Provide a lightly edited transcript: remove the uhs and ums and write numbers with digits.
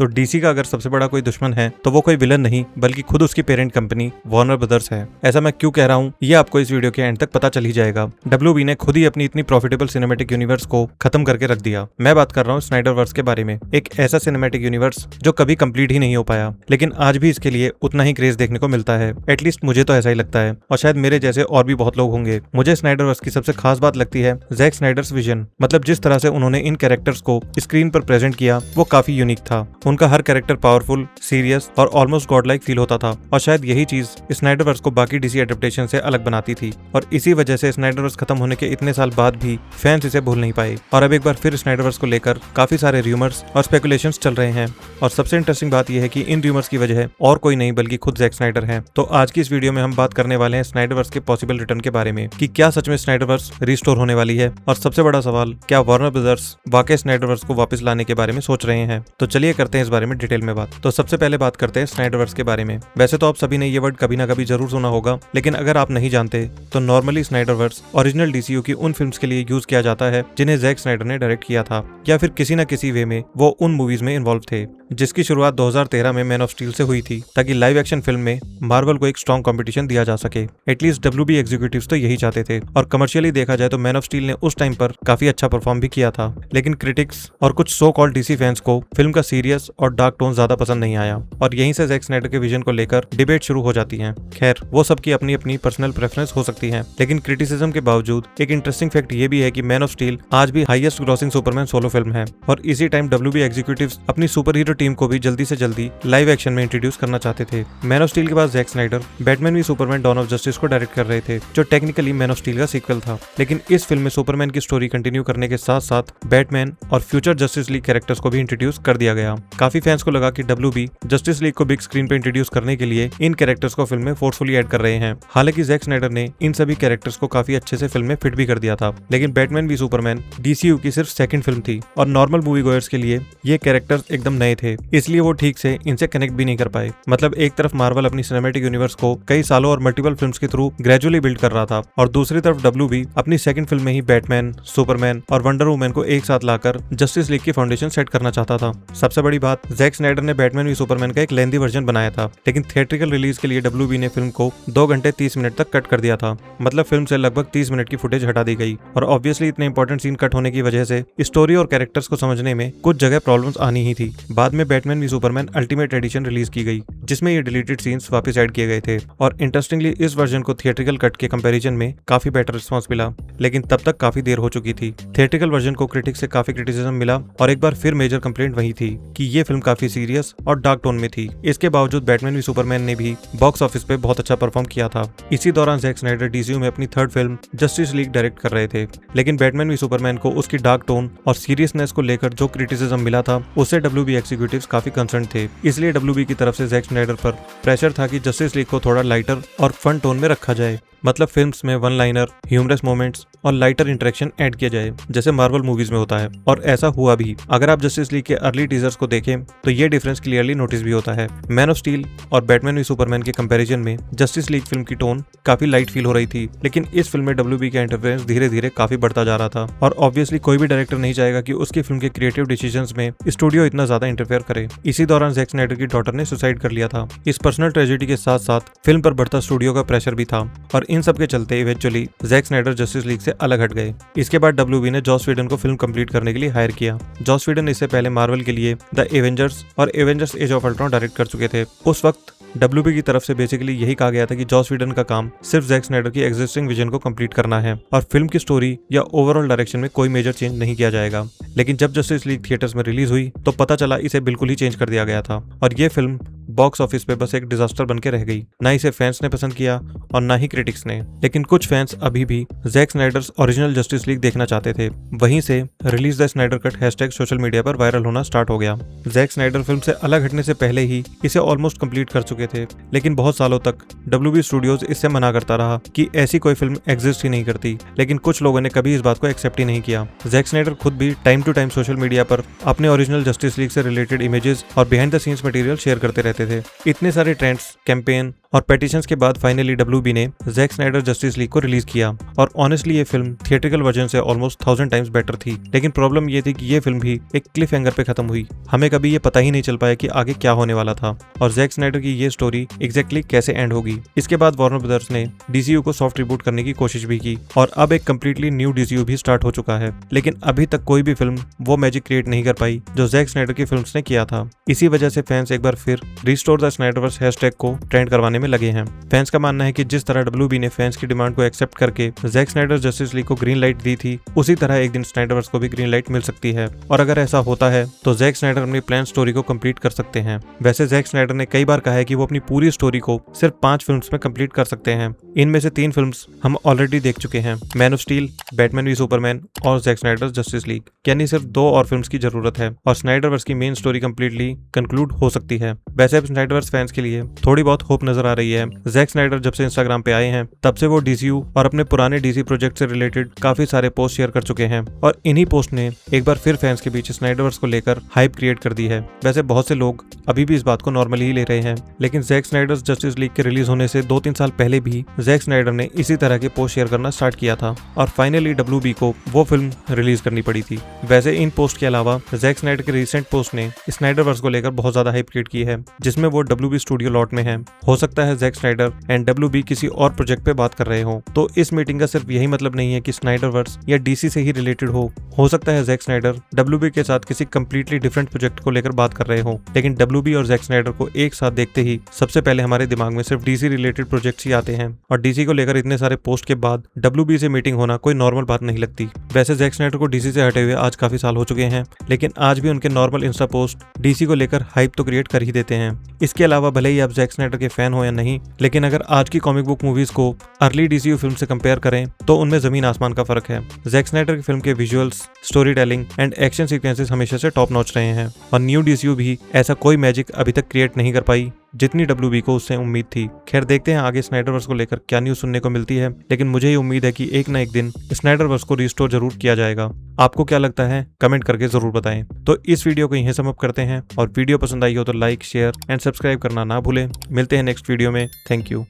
तो डीसी का अगर सबसे बड़ा कोई दुश्मन है तो वो कोई विलन नहीं बल्कि खुद उसकी पेरेंट कंपनी वार्नर ब्रदर्स है। ऐसा मैं क्यों कह रहा हूँ ये आपको इस वीडियो के एंड तक पता चल ही जाएगा। WB ने खुद ही अपनी इतनी प्रॉफिटेबल सिनेमैटिक यूनिवर्स को खत्म करके रख दिया। मैं बात कर रहा हूँ स्नाइडरवर्स के बारे में, एक ऐसा सिनेमैटिक यूनिवर्स जो कभी कंप्लीट ही नहीं हो पाया, लेकिन आज भी इसके लिए उतना ही क्रेज देखने को मिलता है। एटलीस्ट मुझे तो ऐसा ही लगता है, और शायद मेरे जैसे और भी बहुत लोग होंगे। मुझे स्नाइडरवर्स की सबसे खास बात लगती है जैक स्नाइडर्स विजन, मतलब जिस तरह से उन्होंने इन कैरेक्टर्स को स्क्रीन पर प्रेजेंट किया वो काफी यूनिक था। उनका हर कैरेक्टर पावरफुल, सीरियस और ऑलमोस्ट गॉड लाइक फील होता था, और शायद यही चीज स्नाइडरवर्स को बाकी डीसी एडेप्टेशन से अलग बनाती थी। और इसी वजह से स्नाइडरवर्स खत्म होने के इतने साल बाद भी फैंस इसे भूल नहीं पाए, और अब एक बार फिर स्नाइडरवर्स को लेकर काफी सारे रूमर्स और स्पेकुलेशंस चल रहे हैं। और सबसे इंटरेस्टिंग बात यह है कि इन रूमर्स की वजह और कोई नहीं बल्कि खुद जैक स्नाइडर है। तो आज की इस वीडियो में हम बात करने वाले हैं स्नाइडरवर्स के पॉसिबल रिटर्न के बारे में, कि क्या सच में स्नाइडरवर्स रिस्टोर होने वाली है, और सबसे बड़ा सवाल, क्या वार्नर ब्रदर्स वाकई स्नाइडरवर्स को वापस लाने के बारे में सोच रहे हैं। तो चलिए करते हैं इस बारे में डिटेल में बात। तो सबसे पहले बात करते हैं स्नाइडरवर्स के बारे में। वैसे तो आप सभी ने ये वर्ड कभी ना कभी जरूर सुना होगा, लेकिन अगर आप नहीं जानते तो नॉर्मली स्नाइडरवर्स ओरिजिनल डीसीयू की उन फिल्म्स के लिए यूज किया जाता है जिन्हें जैक स्नाइडर ने डायरेक्ट किया था, या फिर किसी न किसी वे में वो उन मूवीज में इन्वॉल्व थे, जिसकी शुरुआत 2013 में मैन ऑफ स्टील से हुई थी, ताकि लाइव एक्शन फिल्म में मार्वल को एक स्ट्रॉन्ग कंपटीशन दिया जा सके। एटलीस्ट WB एग्जीक्यूटिव्स तो यही चाहते थे, और कमर्शियली देखा जाए तो मैन ऑफ स्टील ने उस टाइम पर काफी अच्छा परफॉर्म भी किया था। लेकिन क्रिटिक्स और कुछ सो कॉल्ड डीसी फैंस को फिल्म का सीरियस और डार्क टोन ज्यादा पसंद नहीं आया, और यहीं से जैक स्नाइडर के विजन को लेकर डिबेट शुरू हो जाती है। खैर, वो सबकी अपनी अपनी पर्सनल प्रेफरेंस हो सकती है, लेकिन क्रिटिसिज्म के बावजूद एक इंटरेस्टिंग फैक्ट ये भी है कि मैन ऑफ स्टील आज भी highest grossing Superman solo film है, और इसी टाइम WB एग्जीक्यूटिव्स अपनी सुपर हीरो टीम को भी जल्दी से जल्दी लाइव एक्शन में इंट्रोड्यूस करना चाहते थे। मैन ऑफ स्टील के बाद Jack Snyder Batman v Superman dawn of justice को डायरेक्ट कर रहे थे, जो टेक्निकली मैन ऑफ स्टील का सीक्वल था। लेकिन इस फिल्म में सुपरमैन की स्टोरी कंटिन्यू करने के साथ साथ बैटमैन और फ्यूचर जस्टिस लीग कैरेक्टर्स को भी इंट्रोड्यूस कर दिया गया। काफी फैंस को लगा कि WB जस्टिस लीग को बिग स्क्रीन पे इंट्रोड्यूस करने के लिए इन कैरेक्टर्स को फिल्म में फोर्सफुली ऐड कर रहे हैं। हालांकि जैक स्नाइडर ने इन सभी कैरेक्टर्स को काफी अच्छे से फिल्म में फिट भी कर दिया था, लेकिन बैटमैन वी सुपरमैन डीसीयू की सिर्फ सेकंड फिल्म थी, और नॉर्मल मूवी गोयर्स के लिए ये कैरेक्टर्स एकदम नए थे, इसलिए वो ठीक से इनसे कनेक्ट भी नहीं कर पाए। मतलब एक तरफ मार्वल अपनी सिनेमैटिक यूनिवर्स को कई सालों और मल्टीपल फिल्म्स के थ्रू ग्रेजुअली बिल्ड कर रहा था, और दूसरी तरफ WB अपनी सेकंड फिल्म में ही बैटमैन, सुपरमैन और वंडर वुमन को एक साथ लाकर जस्टिस लीग की फाउंडेशन सेट करना चाहता था। सबसे बड़ी बात, जैक स्नाइडर ने बैटमैन वी सुपरमैन का एक लेंथी वर्जन बनाया था, लेकिन थिएट्रिकल रिलीज के लिए WB ने फिल्म को 2 घंटे 30 मिनट तक कट कर दिया था। मतलब फिल्म से लगभग 30 मिनट की फुटेज हटा दी गई, और ऑब्वियसली इतने इंपॉर्टेंट सीन कट होने की वजह से स्टोरी और कैरेक्टर्स को समझने में कुछ जगह प्रॉब्लम्स आनी ही थी। बाद में Batman v Superman ultimate edition release की गई, जिसमें ये डिलीटेड सीन्स वापस ऐड किए गए थे, और इंटरेस्टिंगली इस वर्जन को थिएट्रिकल कट के कंपैरिजन में काफी बेटर रिस्पांस मिला, लेकिन तब तक काफी देर हो चुकी थी। थिएट्रिकल वर्जन को क्रिटिक्स से काफी क्रिटिसिज्म मिला, और एक बार फिर मेजर कंप्लेंट वही थी कि ये फिल्म काफी सीरियस और डार्क टोन में थी। इसके बावजूद बैटमैन वी सुपरमैन ने भी बॉक्स ऑफिस पे बहुत अच्छा परफॉर्म किया था। इसी दौरान जैक स्नाइडर डीसीयू में अपनी third film justice league direct कर रहे थे, लेकिन बैटमैन वी सुपरमैन को उसकी डार्क टोन और सीरियसनेस को लेकर जो क्रिटिसिज्म मिला था उससे WB एग्जीक्यूटिव्स काफी कंसर्न थे। इसलिए WB की तरफ से जैक स्नाइडर पर प्रेशर था कि जस्टिस लीग को थोड़ा लाइटर और फन टोन में रखा जाए, मतलब फिल्म्स में वन लाइनर, ह्यूमरस मोमेंट्स और लाइटर इंटरेक्शन ऐड किया जाए, जैसे मार्वल मूवीज में होता है, और ऐसा हुआ भी। अगर आप जस्टिस लीग के अर्ली टीजर्स को देखें तो ये डिफरेंस क्लियरली नोटिस भी होता है। मैन ऑफ स्टील और बैटमैन वी सुपरमैन के कंपैरिजन में जस्टिस लीग फिल्म की टोन काफी लाइट फील हो रही थी, लेकिन इस फिल्म में WB का इंटरफेरेंस धीरे धीरे काफी बढ़ता जा रहा था, और ऑब्वियसली कोई भी डायरेक्टर नहीं चाहेगा कि उसकी फिल्म के क्रिएटिव डिसीजंस में स्टूडियो इतना ज्यादा इंटरफेयर करे। इसी दौरान जैक स्नाइडर की डॉटर ने सुसाइड कर लिया था। इस पर्सनल ट्रेजेडी के साथ साथ फिल्म पर बढ़ता स्टूडियो का प्रेशर भी था, और इन सब के चलते eventually Jack Snyder Justice League से अलग हट गए। इसके बाद WB ने जॉस व्हीडन को फिल्म कंप्लीट करने के लिए हायर किया। जॉस व्हीडन इससे पहले मार्वल के लिए द एवेंजर्स और Avengers age of Ultron direct कर चुके थे। उस वक्त WB की तरफ से बेसिकली यही कहा गया था कि जॉस व्हीडन का काम सिर्फ जैक स्नाइडर की एग्जिस्टिंग विजन को कंप्लीट करना है, और फिल्म की स्टोरी या ओवरऑल डायरेक्शन में कोई मेजर चेंज नहीं किया जाएगा। लेकिन जब जस्टिस लीग थिएटर्स में रिलीज हुई तो पता चला इसे बिल्कुल ही चेंज कर दिया गया था, और ये फिल्म बॉक्स ऑफिस पे बस एक डिजास्टर बन के रह गई। ना इसे फैंस ने पसंद किया और ना ही क्रिटिक्स ने, लेकिन कुछ फैंस अभी भी Jack Snyder's original Justice League देखना चाहते थे। वहीं से release the Snyder cut hashtag social media पर वायरल होना स्टार्ट हो गया। जैक स्नाइडर फिल्म से अलग हटने से पहले ही इसे ऑलमोस्ट कंप्लीट कर चुके थे, लेकिन बहुत सालों तक WB स्टूडियोज इससे मना करता रहा कि ऐसी कोई फिल्म एग्जिस्ट ही नहीं करती, लेकिन कुछ लोगों ने कभी इस बात को एक्सेप्ट ही नहीं किया। जैक स्नाइडर खुद भी time to time social media पर अपने ओरिजिनल जस्टिस लीग से रिलेटेड इमेजेस और behind the scenes material share करते रहते थे। इतने सारे ट्रेंड्स, कैंपेन और पेटिशंस के बाद फाइनली WB ने जैक स्नाइडर जस्टिस लीग को रिलीज किया। और ऑनेस्टली ये फिल्म थिएट्रिकल वर्जन से ऑलमोस्ट 1000 टाइम्स बेटर थी, लेकिन प्रॉब्लम ये थी कि ये फिल्म भी एक क्लिफ हैंगर पे खत्म हुई। हमें कभी ये पता ही नहीं चल पाया कि आगे क्या होने वाला था और जैक स्नाइडर की ये स्टोरी एग्जैक्टली कैसे एंड होगी। इसके बाद वार्नर ब्रदर्स ने DCU को सॉफ्ट रिबूट करने की कोशिश भी की और अब एक कंप्लीटली न्यू DCU भी स्टार्ट हो चुका है, लेकिन अभी तक कोई भी फिल्म वो मैजिक क्रिएट नहीं कर पाई जो जैक स्नाइडर की फिल्म्स ने किया था। इसी वजह से फैंस एक बार फिर रिस्टोर द स्नाइडरवर्स हैशटैग को ट्रेंड करवाने में लगे हैं। फैंस का मानना है कि जिस तरह WB ने फैंस की डिमांड को एक्सेप्ट करके जैक स्नाइडर जस्टिस लीग को ग्रीन लाइट दी थी, उसी तरह एक दिन स्नाइडरवर्स को भी ग्रीन लाइट मिल सकती है। और अगर ऐसा होता है तो जैक स्नाइडर अपनी प्लान स्टोरी को कंप्लीट कर सकते हैं। वैसे जैक स्नाइडर ने कई बार कहा है कि वो अपनी पूरी स्टोरी को सिर्फ 5 फिल्म्स में कंप्लीट कर सकते हैं। इनमें से 3 फिल्म्स हम ऑलरेडी देख चुके हैं, Man of Steel, Batman v Superman और जैक स्नाइडर जस्टिस लीग। यानी सिर्फ 2 और फिल्म्स की जरूरत है और स्नाइडरवर्स की मेन स्टोरी कंप्लीटली कंक्लूड हो सकती है। वैसे अब स्नाइडरवर्स फैंस के लिए थोड़ी बहुत होप नजर आ रही है। जैक स्नाइडर जब से इंस्टाग्राम पे आए हैं तब से वो DCU और अपने पुराने DC प्रोजेक्ट से रिलेटेड काफी सारे पोस्ट शेयर कर चुके हैं और इन्हीं पोस्ट ने एक बार फिर फैंस के बीच स्नाइडरवर्स को लेकर हाइप क्रिएट कर दी है। वैसे बहुत से लोग अभी भी इस बात को नॉर्मली ही ले रहे हैं, लेकिन जैक स्नाइडर जस्टिस लीग के रिलीज होने से 2-3 साल पहले भी जैक स्नाइडर ने इसी तरह के पोस्ट शेयर करना स्टार्ट किया था और फाइनली WB को वो फिल्म रिलीज करनी पड़ी थी। वैसे इन पोस्ट के अलावा जैक स्नाइडर के रिसेंट पोस्ट ने स्नाइडरवर्स को लेकर बहुत ज्यादा हाइप क्रिएट की है, जिसमें वो WB स्टूडियो लॉट में है। हो सकता है जैक स्नाइडर एंड WB किसी और प्रोजेक्ट पे बात कर रहे हो। तो इस मीटिंग का सिर्फ यही मतलब नहीं है कि स्नाइडरवर्स या DC से ही रिलेटेड हो सकता है जैक स्नाइडर WB के साथ किसी कंप्लीटली डिफरेंट प्रोजेक्ट को लेकर बात कर रहे हो, लेकिन WB और जैक स्नाइडर को एक साथ देखते ही सबसे पहले हमारे दिमाग में सिर्फ DC रिलेटेड प्रोजेक्ट्स ही आते हैं और DC को लेकर इतने सारे पोस्ट के बाद WB से मीटिंग होना कोई नॉर्मल बात नहीं लगती। वैसे जैक स्नाइडर को DC से हटे हुए आज काफी साल हो चुके हैं, लेकिन आज भी उनके नॉर्मल इंस्टा पोस्ट DC को लेकर हाइप तो क्रिएट कर ही देते हैं। इसके अलावा भले ही आप जैक स्नाइडर के फैन हो या नहीं, लेकिन अगर आज की कॉमिक बुक मूवीज को अर्ली DCU फिल्म से कंपेयर करें तो उनमें जमीन आसमान का फर्क है। जैक स्नाइडर की फिल्म के visuals, story telling and action sequences हमेशा से टॉप नॉच रहे हैं और न्यू DCU भी ऐसा कोई मैजिक अभी तक क्रिएट नहीं कर पाई जितनी WB को उससे उम्मीद थी। खैर देखते हैं आगे स्नाइडरवर्स को लेकर क्या न्यूज सुनने को मिलती है, लेकिन मुझे ये उम्मीद है कि एक ना एक दिन स्नाइडरवर्स को रिस्टोर जरूर किया जाएगा। आपको क्या लगता है कमेंट करके जरूर बताएं। तो इस वीडियो को यहीं समाप्त करते हैं और वीडियो पसंद आई हो तो लाइक, शेयर एंड सब्सक्राइब करना ना भूलें। मिलते हैं नेक्स्ट वीडियो में। Thank you.